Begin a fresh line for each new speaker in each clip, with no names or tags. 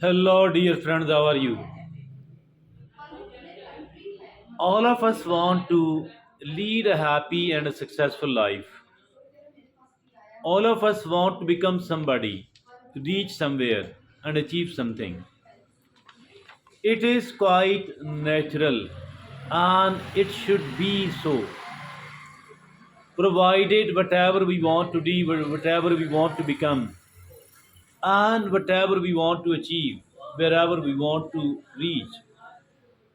Hello, dear friends, how are you? All of us want to lead a happy and a successful life. All of us want to become somebody, to reach somewhere and achieve something. It is quite natural and it should be so, provided whatever we want to do, whatever we want to become, and whatever we want to achieve, wherever we want to reach.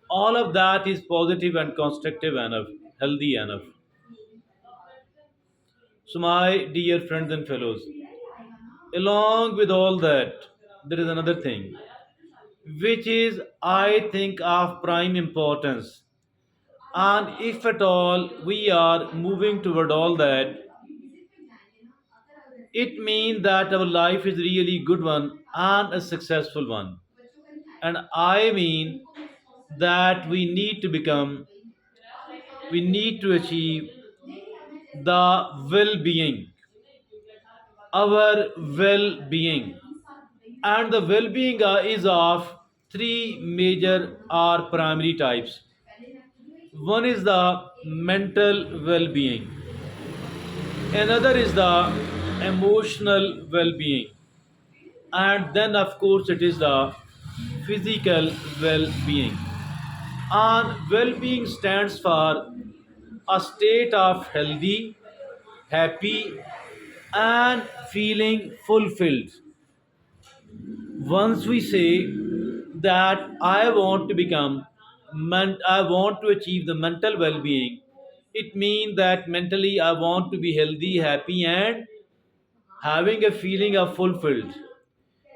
All of that is positive and constructive enough, healthy enough. So, my dear friends and fellows, along with all that, there is another thing which is, I think, of prime importance. And if at all we are moving toward all that, it means that our life is really good one and a successful one. And I mean that we need to achieve the well being, our well being. And the well-being is of three major or primary types. One is the mental well-being, another is the emotional well-being, and then of course it is the physical well-being. And well-being stands for a state of healthy, happy, and feeling fulfilled. Once we say that I want to achieve the mental well-being, it means that mentally I want to be healthy, happy, and having a feeling of fulfilled.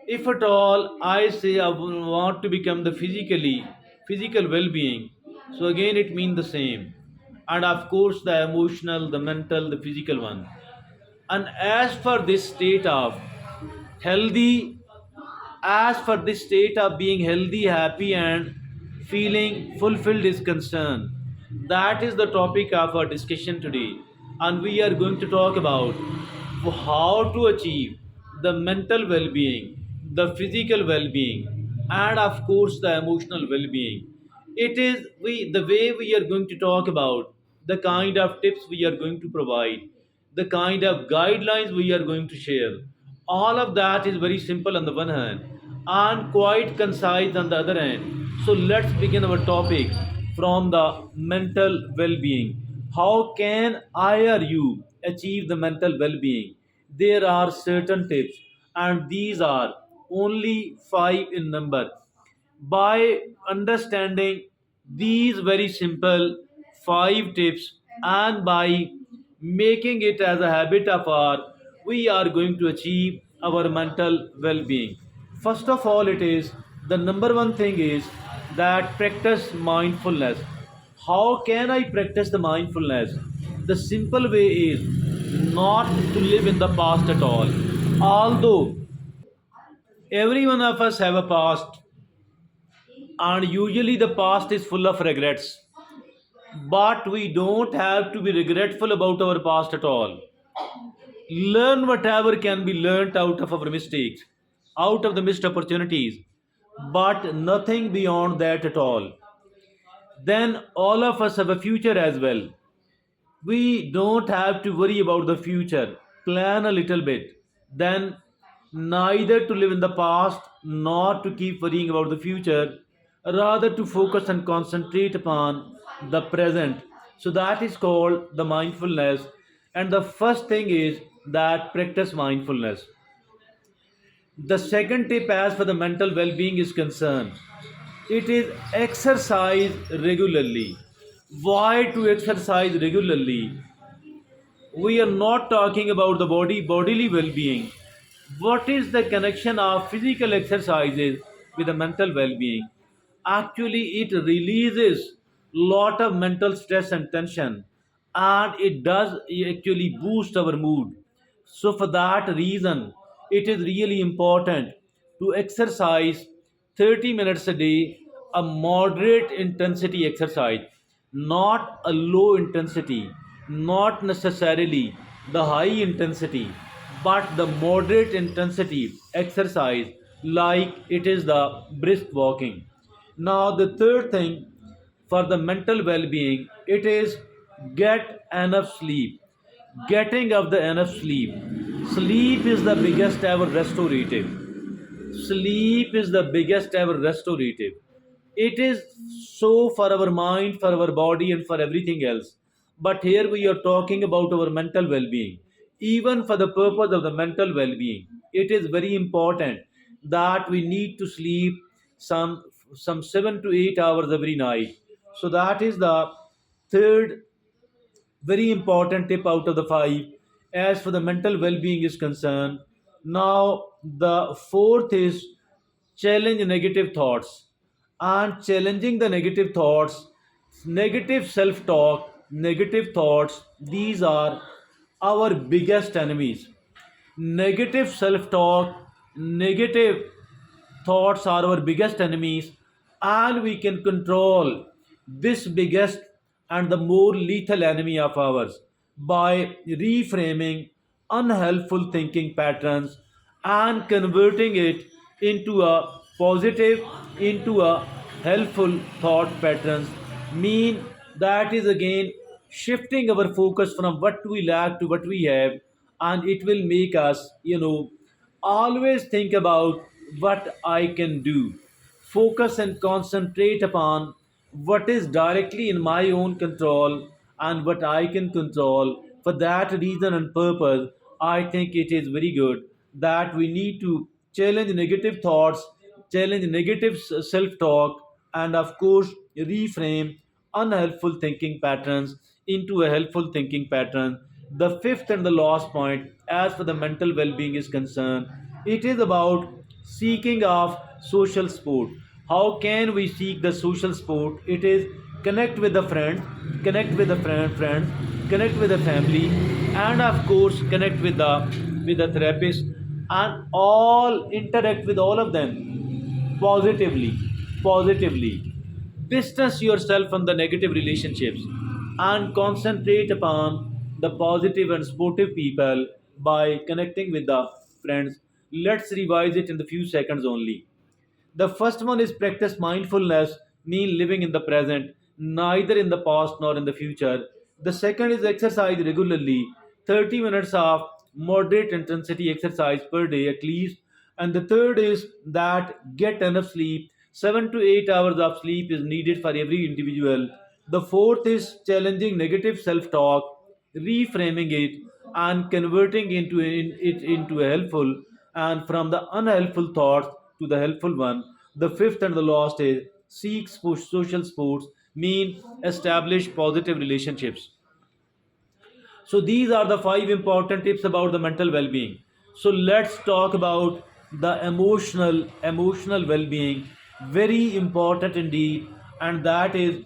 If at all I say I want to become the physical well-being, so again it means the same. And of course the emotional, the mental, the physical one. And healthy as for this state of being healthy, happy, and feeling fulfilled is concerned, that is the topic of our discussion today. And we are going to talk about how to achieve the mental well being, the physical well being, and of course, the emotional well being. It is the way we are going to talk about, the kind of tips we are going to provide, the kind of guidelines we are going to share. All of that is very simple on the one hand and quite concise on the other hand. So let's begin our topic from the mental well-being. How can I or you achieve the mental well-being? There are certain tips, and these are only five in number. By understanding these very simple five tips and by making it as a habit of ours, we are going to achieve our mental well-being. First of all, it is the number one thing is that practice mindfulness. How can I practice the mindfulness? The simple way is not to live in the past at all. Although every one of us have a past, and usually the past is full of regrets, but we don't have to be regretful about our past at all. Learn whatever can be learnt out of our mistakes, out of the missed opportunities, but nothing beyond that at all. Then all of us have a future as well. We don't have to worry about the future. Plan a little bit. Then neither to live in the past nor to keep worrying about the future, rather to focus and concentrate upon the present. So that is called the mindfulness. And the first thing is that practice mindfulness. The second tip, as for the mental well being is concerned, it is exercise regularly. Why to exercise regularly? We are not talking about the bodily well-being. What is the connection of physical exercises with the mental well-being? Actually, it releases lot of mental stress and tension, and it does actually boost our mood. So for that reason, it is really important to exercise 30 minutes a day, a moderate intensity exercise, not a low intensity, not necessarily the high intensity, but the moderate intensity exercise like it is the brisk walking. Now, the third thing for the mental well being, it is get enough sleep. Getting of the enough sleep. Sleep is the biggest ever restorative. Sleep is the biggest ever restorative. It is so for our mind, for our body, and for everything else. But here we are talking about our mental well being. Even for the purpose of the mental well being, it is very important that we need to sleep some, some 7 to 8 hours every night. So that is the third very important tip out of the five as for the mental well-being is concerned. Now the fourth is challenge negative thoughts. And challenging the negative thoughts, negative self-talk, negative thoughts, these are our biggest enemies. Negative self-talk, negative thoughts are our biggest enemies, and we can control this biggest and the more lethal enemy of ours by reframing unhelpful thinking patterns and converting it into a positive, into a helpful thought patterns. Mean that is again shifting our focus from what we lack to what we have, and it will make us, always think about what I can do. Focus and concentrate upon what is directly in my own control and what I can control. For that reason and purpose, I think it is very good that we need to challenge negative thoughts, challenge negative self talk, and of course, reframe unhelpful thinking patterns into a helpful thinking pattern. The fifth and the last point, as for the mental well being is concerned, it is about seeking of social support. How can we seek the social support? It is connect with the friends, connect with the friends, connect with the family, and of course connect with the therapist, and all interact with all of them positively. Distance yourself from the negative relationships and concentrate upon the positive and supportive people by connecting with the friends. Let's revise it in the few seconds only. The first one is practice mindfulness, mean living in the present, neither in the past nor in the future. The second is exercise regularly, 30 minutes of moderate intensity exercise per day at least. And the third is that get enough sleep. 7 to 8 hours of sleep is needed for every individual. The fourth is challenging negative self talk, reframing it, and converting it into a helpful and from the unhelpful thoughts to the helpful one. The fifth and the last is seek social sports, mean establish positive relationships. So these are the five important tips about the mental well-being. So let's talk about the emotional well-being. Very important indeed, and that is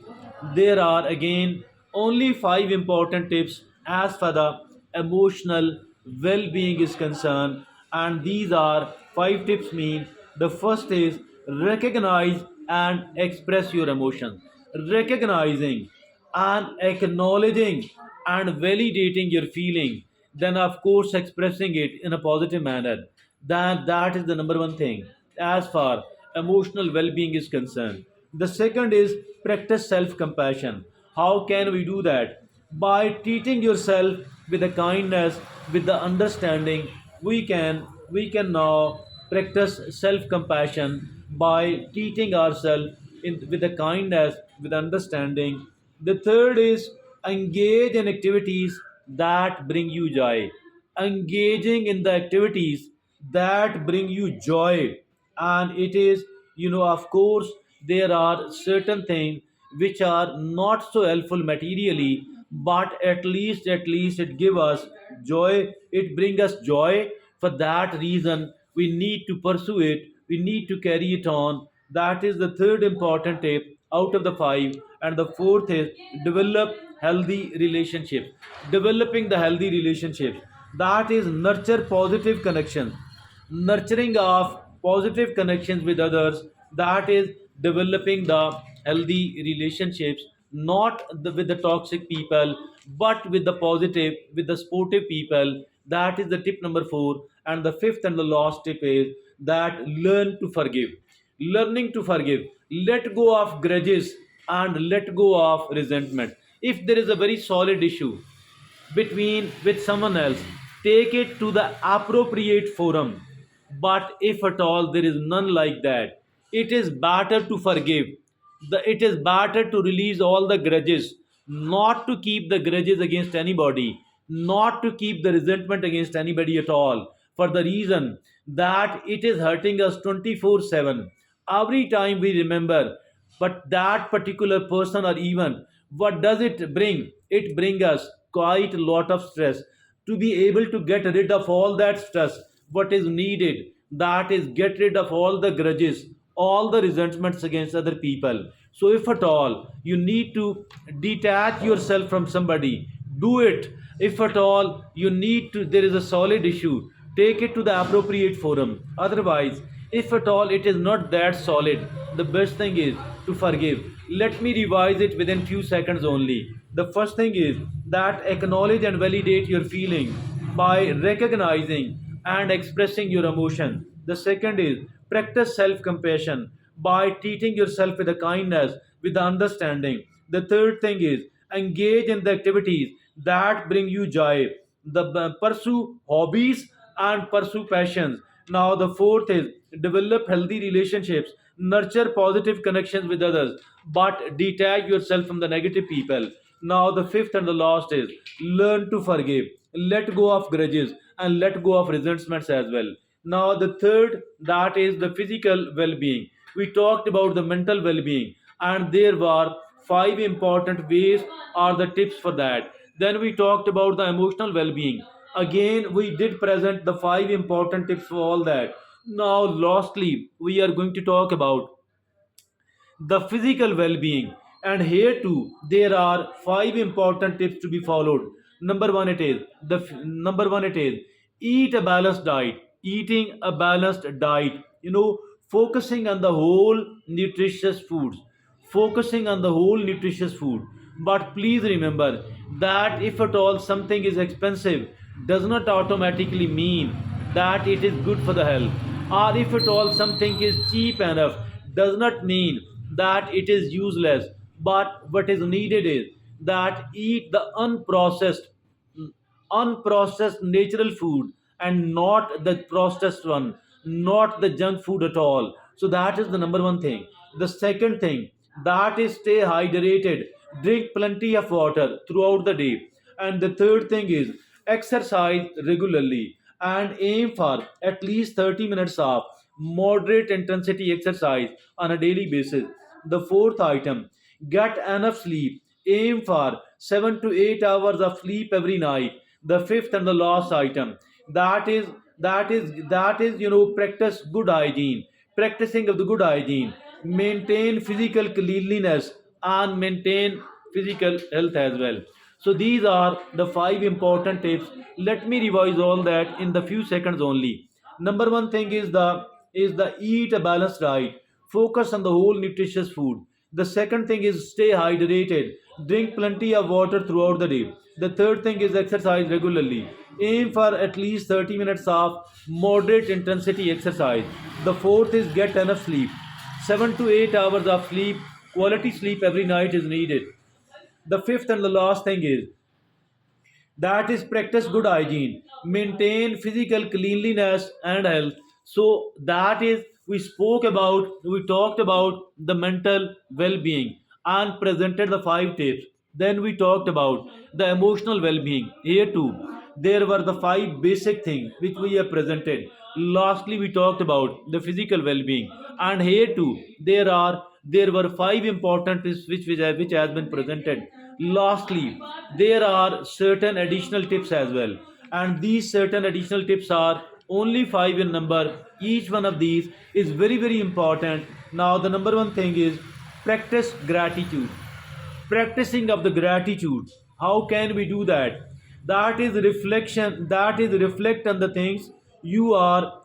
there are again only five important tips as far the emotional well-being is concerned, and these are five tips. Mean the first is recognize and express your emotions. Recognizing and acknowledging and validating your feeling, then of course expressing it in a positive manner. That is the number one thing as far emotional well-being is concerned. The second is practice self-compassion. How can we do that? By treating yourself with the kindness, with the understanding. We can now practice self-compassion by treating ourselves with the kindness, with understanding. The third is engage in activities that bring you joy. Engaging in the activities that bring you joy. And it is, of course, there are certain things which are not so helpful materially, but at least it give us joy, it bring us joy. For that reason we need to pursue it, we need to carry it on. That is the third important tip out of the five. And the fourth is develop healthy relationships. Developing the healthy relationships, that is nurture positive connections, nurturing of positive connections with others. That is developing the healthy relationships, not with the toxic people, but with the positive, with the sportive people. That is the tip number four. And the fifth and the last tip is that learn to forgive. Learning to forgive, let go of grudges and let go of resentment. If there is a very solid issue between with someone else, take it to the appropriate forum. But if at all there is none like that, it is better to forgive. It is better to release all the grudges, not to keep the grudges against anybody, not to keep the resentment against anybody at all, for the reason that it is hurting us 24/7 every time we remember. But that particular person or event, what does it bring? It brings us quite a lot of stress. To be able to get rid of all that stress, what is needed, that is get rid of all the grudges, all the resentments against other people. So if at all you need to detach yourself from somebody, do it. If at all you need to, there is a solid issue, take it to the appropriate forum. Otherwise, if at all it is not that solid, the best thing is to forgive. Let me revise it within few seconds only. The first thing is that acknowledge and validate your feeling by recognizing and expressing your emotion. The second is practice self compassion by treating yourself with a kindness, with understanding. The third thing is engage in the activities that bring you joy. Pursue hobbies and pursue passions. Now, the fourth is develop healthy relationships, nurture positive connections with others, but detach yourself from the negative people. Now, the fifth and the last is learn to forgive, let go of grudges, and let go of resentments as well. Now, the third, that is the physical well being. We talked about the mental well being, and there were five important ways or the tips for that. Then we talked about the emotional well being. Again, we did present the five important tips for all that. Now, lastly, we are going to talk about the physical well-being, and here too there are five important tips to be followed. Number one, it is eat a balanced diet. Eating a balanced diet, focusing on the whole nutritious foods, focusing on the whole nutritious food. But please remember that if at all something is expensive, does not automatically mean that it is good for the health. Or if at all something is cheap enough, does not mean that it is useless. But what is needed is that eat the unprocessed natural food and not the processed one, not the junk food at all. So that is the number one thing. The second thing, that is stay hydrated, drink plenty of water throughout the day. And the third thing is exercise regularly and aim for at least 30 minutes of moderate intensity exercise on a daily basis. The fourth item, get enough sleep. Aim for 7 to 8 hours of sleep every night. The fifth and the last item, that is practice good hygiene. Practicing of the good hygiene, maintain physical cleanliness and maintain physical health as well. So these are the five important tips. Let me revise all that in the few seconds only. Number one thing is the eat a balanced diet. Focus on the whole nutritious food. The second thing is stay hydrated. Drink plenty of water throughout the day. The third thing is exercise regularly. Aim for at least 30 minutes of moderate intensity exercise. The fourth is get enough sleep. 7 to 8 hours of sleep, quality sleep every night is needed. The fifth and the last thing is that is practice good hygiene, maintain physical cleanliness and health. So that is, we talked about the mental well-being and presented the five tips. Then we talked about the emotional well-being. Here too there were the five basic things which we have presented. Lastly, we talked about the physical well-being, and here too there were five important tips which has been presented. Lastly, there are certain additional tips as well, and these certain additional tips are only five in number. Each one of these is very very important. Now, the number one thing is practice gratitude. Practicing of the gratitude. How can we do that? That is reflection. That is reflect on the things you are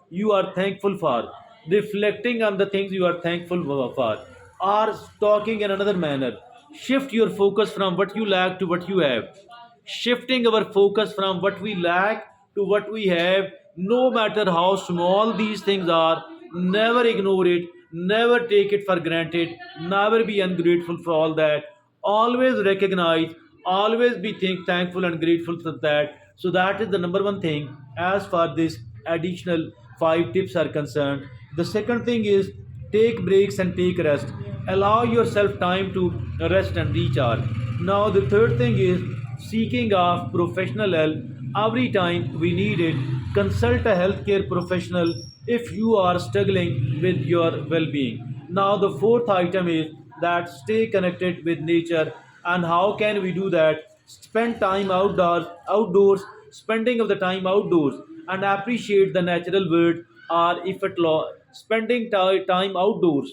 thankful for. Reflecting on the things you are thankful for. Or talking in another manner, shift your focus from what you lack to what you have. Shifting our focus from what we lack to what we have No matter how small these things are, never ignore it, never take it for granted, never be ungrateful for all that. Always recognize, always be thankful and grateful for that. So that is the number one thing as far this additional five tips are concerned. The second thing is take breaks and take rest. Allow yourself time to rest and recharge. Now the third thing is seeking of professional help every time we need it. Consult a healthcare professional if you are struggling with your well-being. Now the fourth item is that stay connected with nature. And how can we do that? Spend time outdoors, spending of the time outdoors, and appreciate the natural world, or if at all spending time outdoors,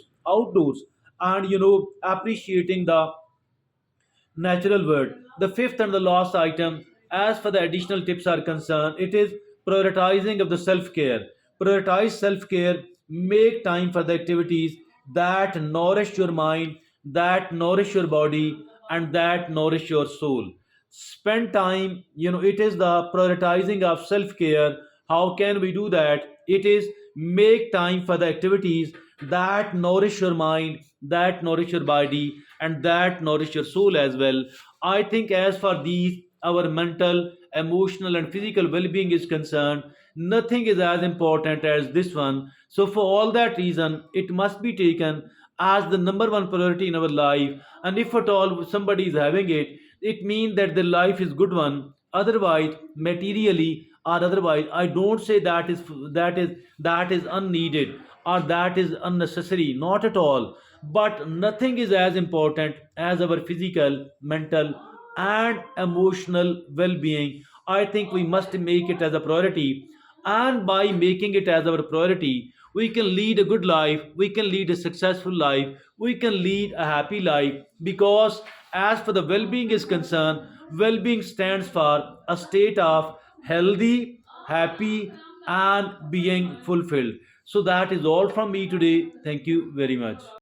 and appreciating the natural world. The fifth and the last item, as for the additional tips are concerned, it is prioritizing of the self-care. Prioritize self-care, make time for the activities that nourish your mind, that nourish your body, and that nourish your soul. Spend time, it is the prioritizing of self-care. How can we do that? It is make time for the activities that nourish your mind, that nourish your body, and that nourish your soul as well. I think as for these, our mental, emotional, and physical well-being is concerned, nothing is as important as this one. So for all that reason, it must be taken as the number one priority in our life. And if at all somebody is having it, it means that their life is good one. Otherwise, materially or otherwise, I don't say that is unneeded or that is unnecessary. Not at all. But nothing is as important as our physical, mental, and emotional well-being. I think we must make it as a priority, and by making it as our priority, we can lead a good life, we can lead a successful life, we can lead a happy life. Because as for the well-being is concerned, well-being stands for a state of healthy, happy, and being fulfilled. So that is all from me today. Thank you very much.